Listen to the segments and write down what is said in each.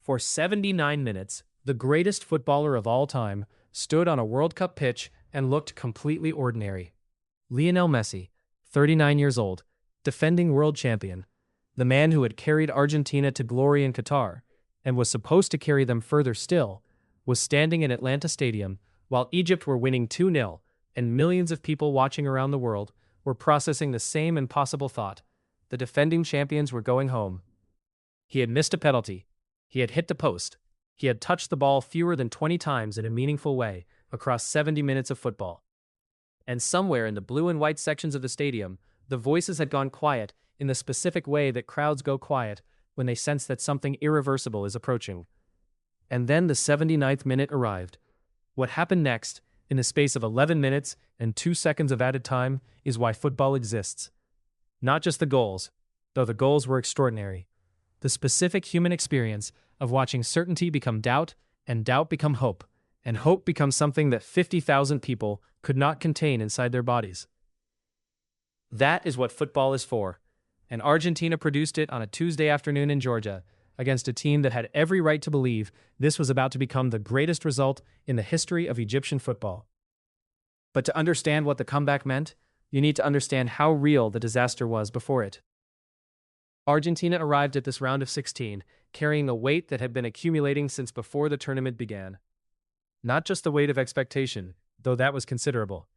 For 79 minutes, the greatest footballer of all time stood on a World Cup pitch and looked completely ordinary. Lionel Messi, 39 years old, defending world champion, the man who had carried Argentina to glory in Qatar, and was supposed to carry them further still, was standing in Atlanta Stadium while Egypt were winning 2-0, and millions of people watching around the world were processing the same impossible thought. The defending champions were going home. He had missed a penalty. He had hit the post. He had touched the ball fewer than 20 times in a meaningful way across 70 minutes of football. And somewhere in the blue and white sections of the stadium, the voices had gone quiet in the specific way that crowds go quiet when they sense that something irreversible is approaching. And then the 79th minute arrived. What happened next, in the space of 11 minutes and 2 seconds of added time, is why football exists. Not just the goals, though the goals were extraordinary. The specific human experience of watching certainty become doubt, and doubt become hope, and hope become something that 50,000 people could not contain inside their bodies. That is what football is for, and Argentina produced it on a Tuesday afternoon in Georgia, against a team that had every right to believe this was about to become the greatest result in the history of Egyptian football. But to understand what the comeback meant, you need to understand how real the disaster was before it. Argentina arrived at this round of 16, carrying a weight that had been accumulating since before the tournament began. Not just the weight of expectation, though that was considerable.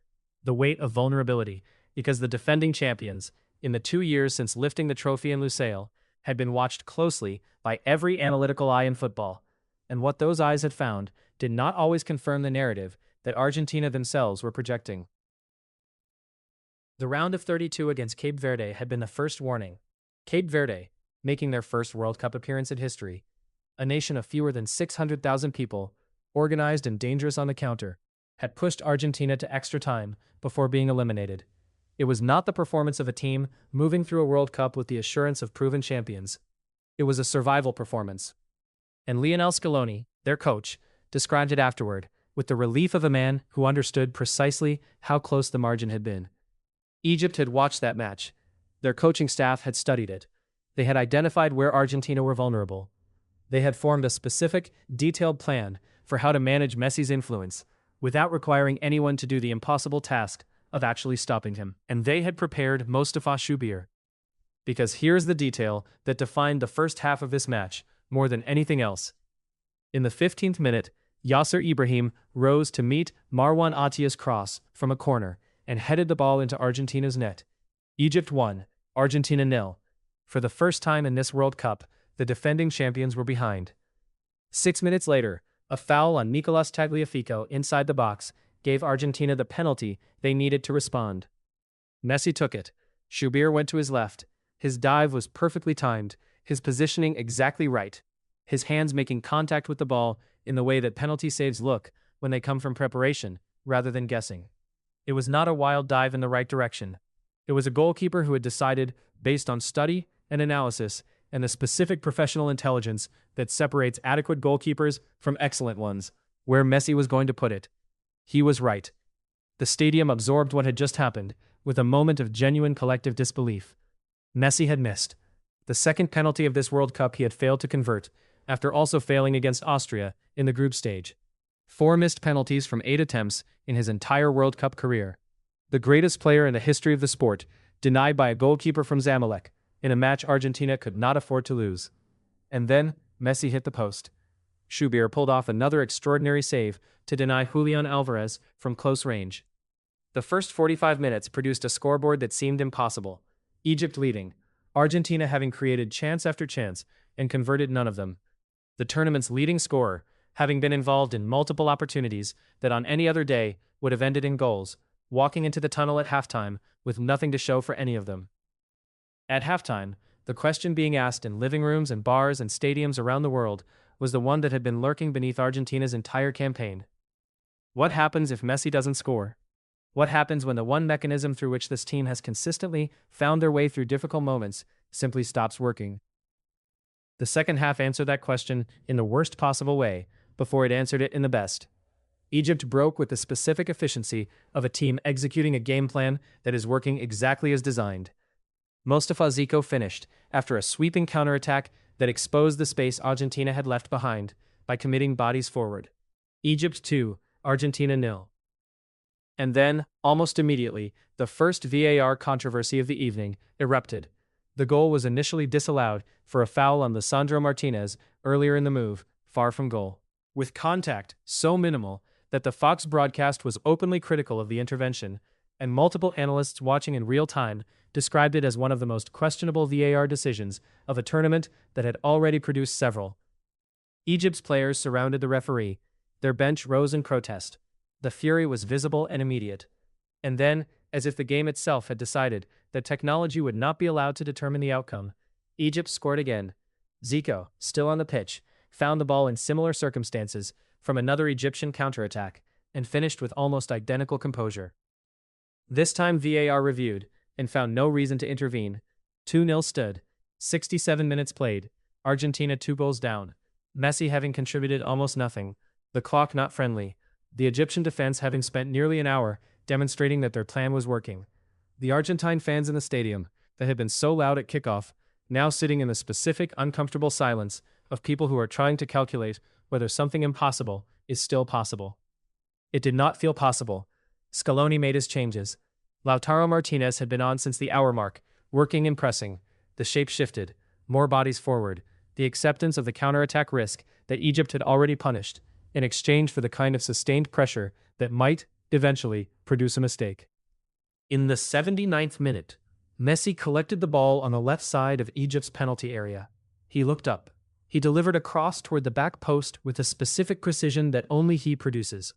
The weight of vulnerability, because the defending champions, in the 2 years since lifting the trophy in Lusail, had been watched closely by every analytical eye in football, and what those eyes had found did not always confirm the narrative that Argentina themselves were projecting. The round of 32 against Cape Verde had been the first warning. Cape Verde, making their first World Cup appearance in history, a nation of fewer than 600,000 people, organized and dangerous on the counter, had pushed Argentina to extra time before being eliminated. It was not the performance of a team moving through a World Cup with the assurance of proven champions. It was a survival performance. And Lionel Scaloni, their coach, described it afterward with the relief of a man who understood precisely how close the margin had been. Egypt had watched that match. Their coaching staff had studied it. They had identified where Argentina were vulnerable. They had formed a specific, detailed plan for how to manage Messi's influence without requiring anyone to do the impossible task of actually stopping him. And they had prepared Mostafa Shubir. Because here's the detail that defined the first half of this match more than anything else. In the 15th minute, Yasser Ibrahim rose to meet Marwan Atia's cross from a corner and headed the ball into Argentina's net. Egypt won, Argentina 0. For the first time in this World Cup, the defending champions were behind. 6 minutes later, a foul on Nicolas Tagliafico inside the box gave Argentina the penalty they needed to respond. Messi took it. Shubir went to his left. His dive was perfectly timed, his positioning exactly right, his hands making contact with the ball in the way that penalty saves look when they come from preparation rather than guessing. It was not a wild dive in the right direction. It was a goalkeeper who had decided, based on study and analysis and the specific professional intelligence that separates adequate goalkeepers from excellent ones, where Messi was going to put it. He was right. The stadium absorbed what had just happened with a moment of genuine collective disbelief. Messi had missed. The second penalty of this World Cup he had failed to convert, after also failing against Austria in the group stage. 4 missed penalties from 8 attempts in his entire World Cup career. The greatest player in the history of the sport, denied by a goalkeeper from Zamalek, in a match Argentina could not afford to lose. And then, Messi hit the post. Shubir pulled off another extraordinary save to deny Julian Alvarez from close range. The first 45 minutes produced a scoreboard that seemed impossible. Egypt leading, Argentina having created chance after chance and converted none of them. The tournament's leading scorer, having been involved in multiple opportunities that on any other day would have ended in goals, walking into the tunnel at halftime with nothing to show for any of them. At halftime, the question being asked in living rooms and bars and stadiums around the world was the one that had been lurking beneath Argentina's entire campaign. What happens if Messi doesn't score? What happens when the one mechanism through which this team has consistently found their way through difficult moments simply stops working? The second half answered that question in the worst possible way before it answered it in the best. Egypt broke with the specific efficiency of a team executing a game plan that is working exactly as designed. Mostafa Zico finished, after a sweeping counterattack that exposed the space Argentina had left behind by committing bodies forward. Egypt 2, Argentina 0. And then, almost immediately, the first VAR controversy of the evening erupted. The goal was initially disallowed for a foul on Lisandro Martinez earlier in the move, far from goal, with contact so minimal that the Fox broadcast was openly critical of the intervention, and multiple analysts watching in real time described it as one of the most questionable VAR decisions of a tournament that had already produced several. Egypt's players surrounded the referee. Their bench rose in protest. The fury was visible and immediate. And then, as if the game itself had decided that technology would not be allowed to determine the outcome, Egypt scored again. Zico, still on the pitch, found the ball in similar circumstances from another Egyptian counterattack and finished with almost identical composure. This time VAR reviewed and found no reason to intervene. 2-0 stood. 67 minutes played. Argentina 2 goals down. Messi having contributed almost nothing. The clock not friendly. The Egyptian defense having spent nearly an hour demonstrating that their plan was working. The Argentine fans in the stadium, that had been so loud at kickoff, now sitting in the specific uncomfortable silence of people who are trying to calculate whether something impossible is still possible. It did not feel possible. Scaloni made his changes. Lautaro Martinez had been on since the hour mark, working and pressing. The shape shifted. More bodies forward. The acceptance of the counterattack risk that Egypt had already punished, in exchange for the kind of sustained pressure that might, eventually, produce a mistake. In the 79th minute, Messi collected the ball on the left side of Egypt's penalty area. He looked up. He delivered a cross toward the back post with a specific precision that only he produces.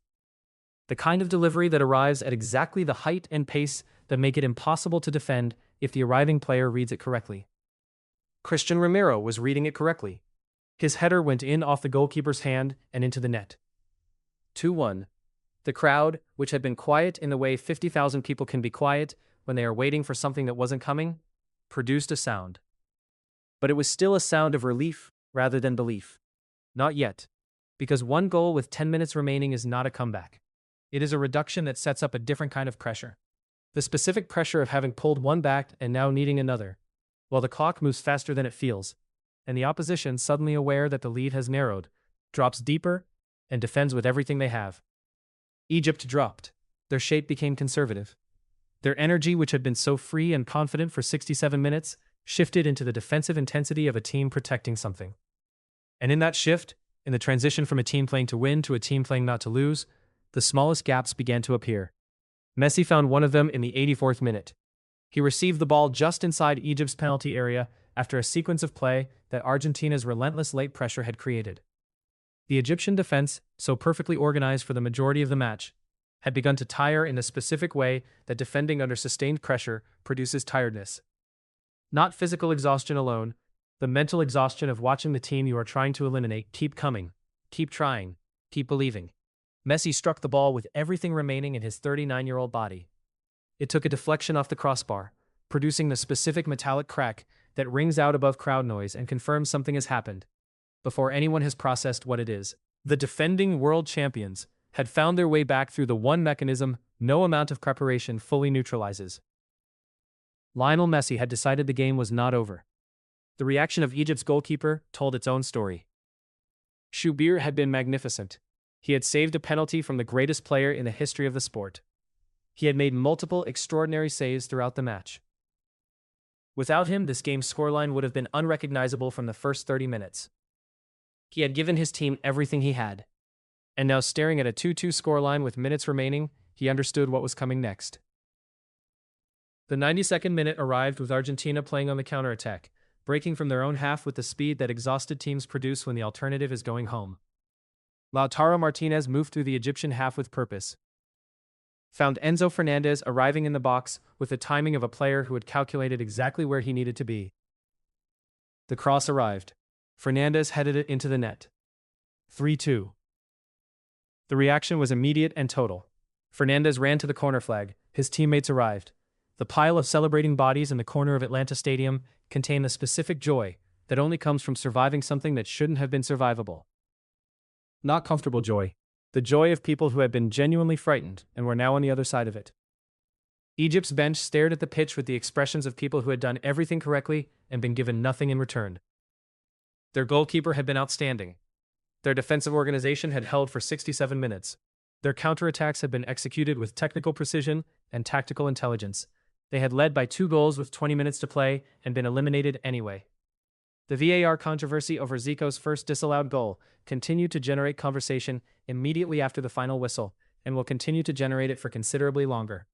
The kind of delivery that arrives at exactly the height and pace that make it impossible to defend if the arriving player reads it correctly. Christian Romero was reading it correctly. His header went in off the goalkeeper's hand and into the net. 2-1. The crowd, which had been quiet in the way 50,000 people can be quiet when they are waiting for something that wasn't coming, produced a sound. But it was still a sound of relief rather than belief. Not yet. Because one goal with 10 minutes remaining is not a comeback. It is a reduction that sets up a different kind of pressure. The specific pressure of having pulled one back and now needing another, while the clock moves faster than it feels, and the opposition, suddenly aware that the lead has narrowed, drops deeper and defends with everything they have. Egypt dropped. Their shape became conservative. Their energy, which had been so free and confident for 67 minutes, shifted into the defensive intensity of a team protecting something. And in that shift, in the transition from a team playing to win to a team playing not to lose, the smallest gaps began to appear. Messi found one of them in the 84th minute. He received the ball just inside Egypt's penalty area after a sequence of play that Argentina's relentless late pressure had created. The Egyptian defense, so perfectly organized for the majority of the match, had begun to tire in the specific way that defending under sustained pressure produces tiredness. Not physical exhaustion alone, the mental exhaustion of watching the team you are trying to eliminate keep coming, keep trying, keep believing. Messi struck the ball with everything remaining in his 39-year-old body. It took a deflection off the crossbar, producing the specific metallic crack that rings out above crowd noise and confirms something has happened, before anyone has processed what it is. The defending world champions had found their way back through the one mechanism no amount of preparation fully neutralizes. Lionel Messi had decided the game was not over. The reaction of Egypt's goalkeeper told its own story. Shubir had been magnificent. He had saved a penalty from the greatest player in the history of the sport. He had made multiple extraordinary saves throughout the match. Without him, this game's scoreline would have been unrecognizable from the first 30 minutes. He had given his team everything he had. And now, staring at a 2-2 scoreline with minutes remaining, he understood what was coming next. The 92nd minute arrived with Argentina playing on the counterattack, breaking from their own half with the speed that exhausted teams produce when the alternative is going home. Lautaro Martinez moved through the Egyptian half with purpose. Found Enzo Fernandez arriving in the box with the timing of a player who had calculated exactly where he needed to be. The cross arrived. Fernandez headed it into the net. 3-2. The reaction was immediate and total. Fernandez ran to the corner flag. His teammates arrived. The pile of celebrating bodies in the corner of Atlanta Stadium contained the specific joy that only comes from surviving something that shouldn't have been survivable. Not comfortable joy. The joy of people who had been genuinely frightened and were now on the other side of it. Egypt's bench stared at the pitch with the expressions of people who had done everything correctly and been given nothing in return. Their goalkeeper had been outstanding. Their defensive organization had held for 67 minutes. Their counterattacks had been executed with technical precision and tactical intelligence. They had led by 2 goals with 20 minutes to play and been eliminated anyway. The VAR controversy over Zico's first disallowed goal continued to generate conversation immediately after the final whistle, and will continue to generate it for considerably longer.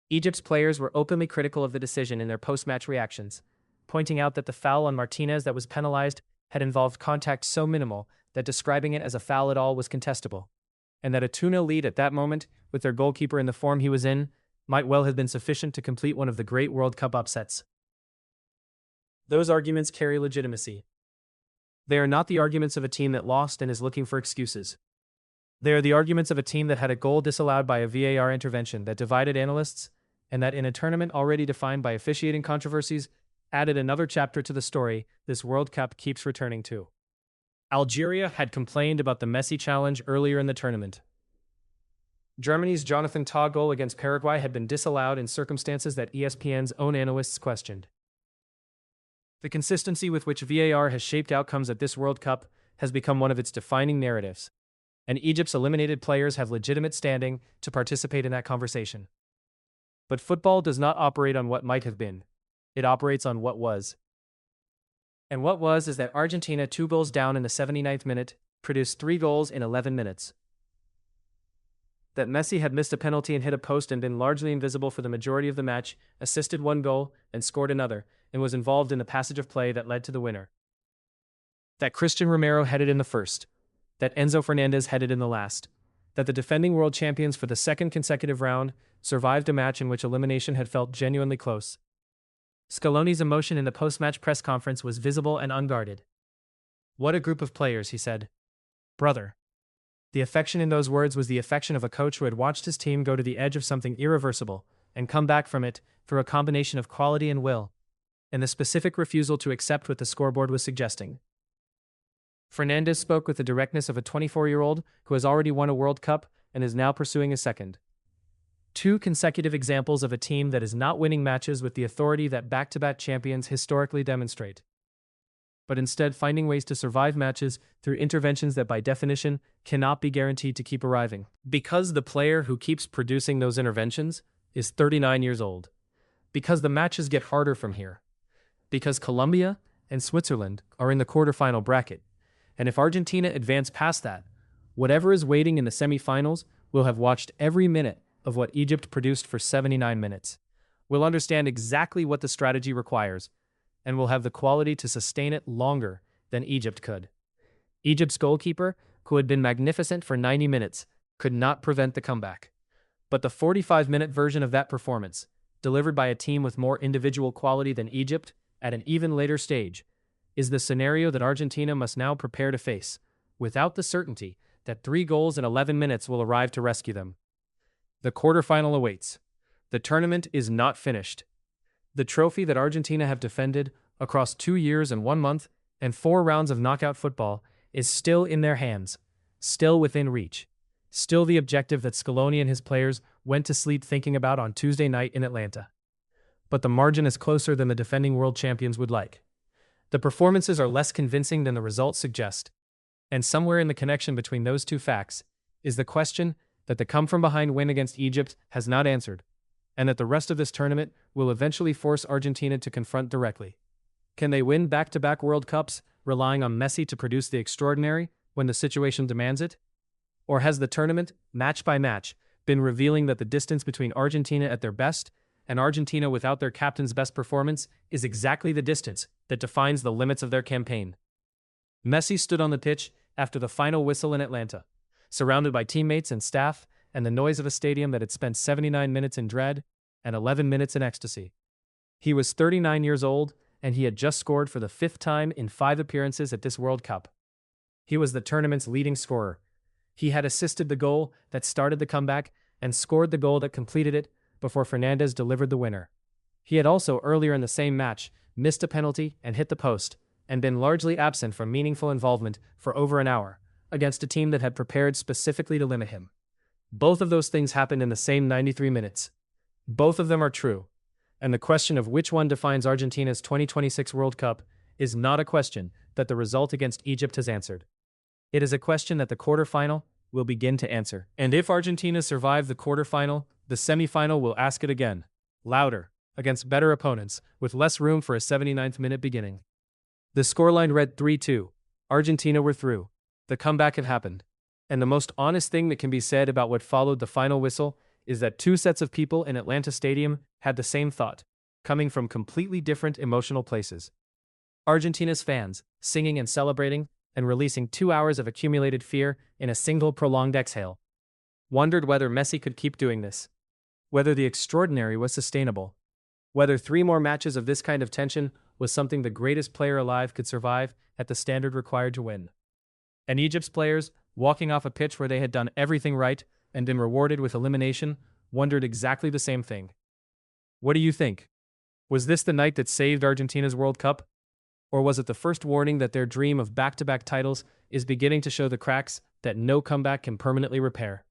Egypt's players were openly critical of the decision in their post-match reactions, pointing out that the foul on Martinez that was penalized had involved contact so minimal that describing it as a foul at all was contestable, and that a 2-0 lead at that moment, with their goalkeeper in the form he was in, might well have been sufficient to complete one of the great World Cup upsets. Those arguments carry legitimacy. They are not the arguments of a team that lost and is looking for excuses. They are the arguments of a team that had a goal disallowed by a VAR intervention that divided analysts, and that in a tournament already defined by officiating controversies, added another chapter to the story this World Cup keeps returning to. Algeria had complained about the Messi challenge earlier in the tournament. Germany's Jonathan Tah goal against Paraguay had been disallowed in circumstances that ESPN's own analysts questioned. The consistency with which VAR has shaped outcomes at this World Cup has become one of its defining narratives, and Egypt's eliminated players have legitimate standing to participate in that conversation. But football does not operate on what might have been. It operates on what was. And what was is that Argentina, 2 goals down in the 79th minute, produced 3 goals in 11 minutes. That Messi had missed a penalty and hit a post and been largely invisible for the majority of the match, assisted 1 goal and scored another, and was involved in the passage of play that led to the winner. That Christian Romero headed in the first. That Enzo Fernandez headed in the last. That the defending world champions for the 2nd consecutive round survived a match in which elimination had felt genuinely close. Scaloni's emotion in the post-match press conference was visible and unguarded. "What a group of players," he said. "Brother." The affection in those words was the affection of a coach who had watched his team go to the edge of something irreversible and come back from it through a combination of quality and will, and the specific refusal to accept what the scoreboard was suggesting. Fernandez spoke with the directness of a 24-year-old who has already won a World Cup and is now pursuing a second. 2 consecutive examples of a team that is not winning matches with the authority that back-to-back champions historically demonstrate, but instead finding ways to survive matches through interventions that by definition cannot be guaranteed to keep arriving. Because the player who keeps producing those interventions is 39 years old. Because the matches get harder from here. Because Colombia and Switzerland are in the quarterfinal bracket. And if Argentina advance past that, whatever is waiting in the semifinals will have watched every minute of what Egypt produced for 79 minutes. We'll understand exactly what the strategy requires, and will have the quality to sustain it longer than Egypt could. Egypt's goalkeeper, who had been magnificent for 90 minutes, could not prevent the comeback. But the 45-minute version of that performance, delivered by a team with more individual quality than Egypt at an even later stage, is the scenario that Argentina must now prepare to face, without the certainty that 3 goals in 11 minutes will arrive to rescue them. The quarterfinal awaits. The tournament is not finished. The trophy that Argentina have defended across 2 years and 1 month and 4 rounds of knockout football is still in their hands, still within reach, still the objective that Scaloni and his players went to sleep thinking about on Tuesday night in Atlanta. But the margin is closer than the defending world champions would like. The performances are less convincing than the results suggest, and somewhere in the connection between those 2 facts is the question that the come-from-behind win against Egypt has not answered, and that the rest of this tournament will eventually force Argentina to confront directly. Can they win back-to-back World Cups, relying on Messi to produce the extraordinary when the situation demands it? Or has the tournament, match by match, been revealing that the distance between Argentina at their best and Argentina without their captain's best performance is exactly the distance that defines the limits of their campaign? Messi stood on the pitch after the final whistle in Atlanta, surrounded by teammates and staff, and the noise of a stadium that had spent 79 minutes in dread and 11 minutes in ecstasy. He was 39 years old, and he had just scored for the 5th time in 5 appearances at this World Cup. He was the tournament's leading scorer. He had assisted the goal that started the comeback and scored the goal that completed it before Fernandez delivered the winner. He had also, earlier in the same match, missed a penalty and hit the post, and been largely absent from meaningful involvement for over an hour, against a team that had prepared specifically to limit him. Both of those things happened in the same 93 minutes. Both of them are true, and the question of which one defines Argentina's 2026 World Cup is not a question that the result against Egypt has answered. It is a question that the quarterfinal will begin to answer. And if Argentina survive the quarterfinal, the semifinal will ask it again, louder, against better opponents, with less room for a 79th minute beginning. The scoreline read 3-2. Argentina were through. The comeback had happened. And the most honest thing that can be said about what followed the final whistle is that two sets of people in Atlanta Stadium had the same thought, coming from completely different emotional places. Argentina's fans, singing and celebrating, and releasing 2 hours of accumulated fear in a single prolonged exhale, wondered whether Messi could keep doing this, whether the extraordinary was sustainable, whether 3 more matches of this kind of tension was something the greatest player alive could survive at the standard required to win. And Egypt's players, walking off a pitch where they had done everything right and been rewarded with elimination, wondered exactly the same thing. What do you think? Was this the night that saved Argentina's World Cup? Or was it the first warning that their dream of back-to-back titles is beginning to show the cracks that no comeback can permanently repair?